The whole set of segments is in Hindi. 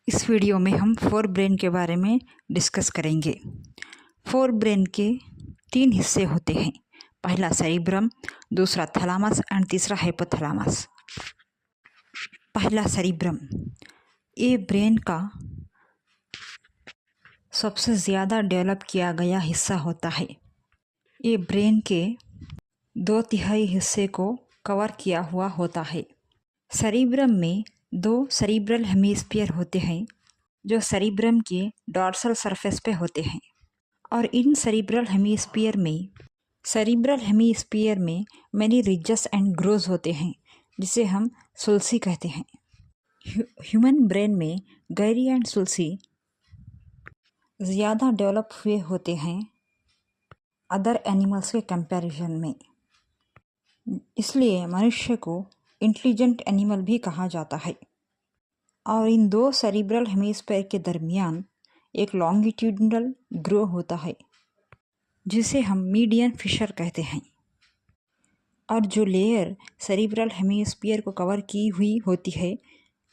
इस वीडियो में हम फोर ब्रेन के बारे में डिस्कस करेंगे। फोर ब्रेन के 3 हिस्से होते हैं। पहला सेरिब्रम, दूसरा थैलामस एंड तीसरा हाइपोथैलामस। पहला सेरिब्रम, ये ब्रेन का सबसे ज़्यादा डेवलप किया गया हिस्सा होता है। ये ब्रेन के 2/3 हिस्से को कवर किया हुआ होता है। सेरिब्रम में 2 सेरिब्रल हेमिस्फीयर होते हैं जो सेरिब्रम के डॉर्सल सरफेस पे होते हैं, और इन सेरिब्रल हेमिस्फीयर में मेनी रिजेस एंड ग्रोव्स होते हैं जिसे हम सुल्सी कहते हैं। ह्यूमन ब्रेन में गैरी एंड सुल्सी ज़्यादा डेवलप हुए होते हैं अदर एनिमल्स के कंपैरिजन में, इसलिए मनुष्य को इंटेलिजेंट एनिमल भी कहा जाता है। और इन 2 सेरिब्रल हेमिस्फीयर के दरमियान एक लॉन्गिट्यूडनल ग्रो होता है जिसे हम मीडियन फिशर कहते हैं, और जो लेयर सेरिब्रल हेमिस्फीयर को कवर की हुई होती है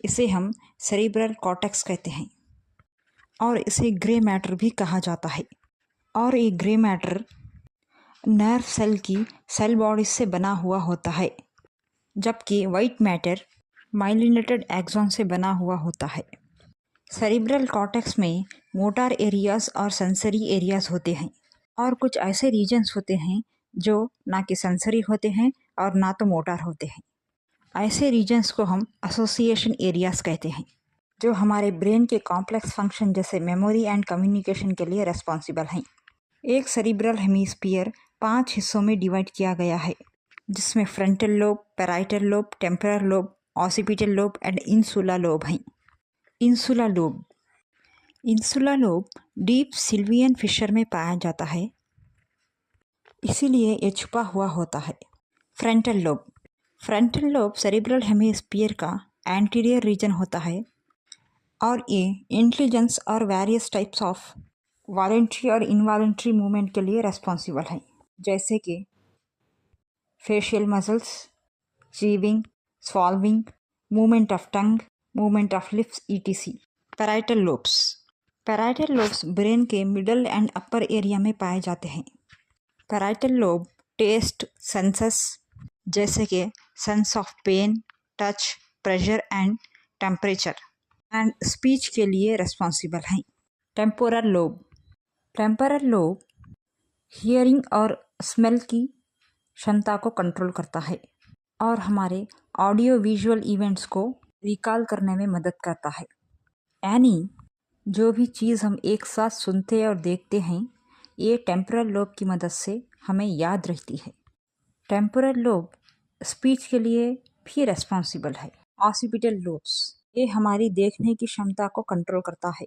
इसे हम सेरिब्रल कॉर्टेक्स कहते हैं, और इसे ग्रे मैटर भी कहा जाता है। और ये ग्रे मैटर नर्व सेल की सेल बॉडी से बना हुआ होता है, जबकि वाइट मैटर माइलिनेटेड एक्सॉन से बना हुआ होता है। सेरिब्रल कॉर्टेक्स में मोटर एरियाज और सेंसरी एरियाज होते हैं, और कुछ ऐसे रीजन्स होते हैं जो ना कि सेंसरी होते हैं और ना तो मोटर होते हैं। ऐसे रीजन्स को हम एसोसिएशन एरियाज कहते हैं, जो हमारे ब्रेन के कॉम्प्लेक्स फंक्शन जैसे मेमोरी एंड कम्युनिकेशन के लिए रिस्पॉन्सिबल हैं। एक सेरिब्रल हेमिस्फीयर 5 हिस्सों में डिवाइड किया गया है, जिसमें frontal lobe, parietal lobe, temporal lobe, occipital lobe and insula lobe हैं। Insula lobe deep Sylvian fissure में पाया जाता है, इसीलिए ये छुपा हुआ होता है। फ्रंटल लोब सेरिब्रल हेमिस्फीयर का एंटीरियर रीजन होता है, और ये इंटेलिजेंस और वेरियस टाइप्स ऑफ वॉलेंट्री और इनवॉलेंट्री मूवमेंट के लिए रेस्पॉन्सिबल है, जैसे कि facial muscles, chewing, swallowing, movement of tongue, movement of lips etc. Parietal lobes brain के मिडल एंड अपर एरिया में पाए जाते हैं। पैराइटल लोब टेस्ट सेंसस जैसे कि sense of pain, touch, pressure and temperature and speech के लिए रिस्पॉन्सिबल हैं। टेम्पोरल लोब हियरिंग और स्मेल की क्षमता को कंट्रोल करता है और हमारे ऑडियो विजुअल इवेंट्स को रिकॉल करने में मदद करता है। यानी जो भी चीज़ हम एक साथ सुनते और देखते हैं ये टेम्पोरल लोब की मदद से हमें याद रहती है। टेम्पोरल लोब स्पीच के लिए भी रेस्पॉन्सिबल है। ऑसिपिटल लोब्स ये हमारी देखने की क्षमता को कंट्रोल करता है।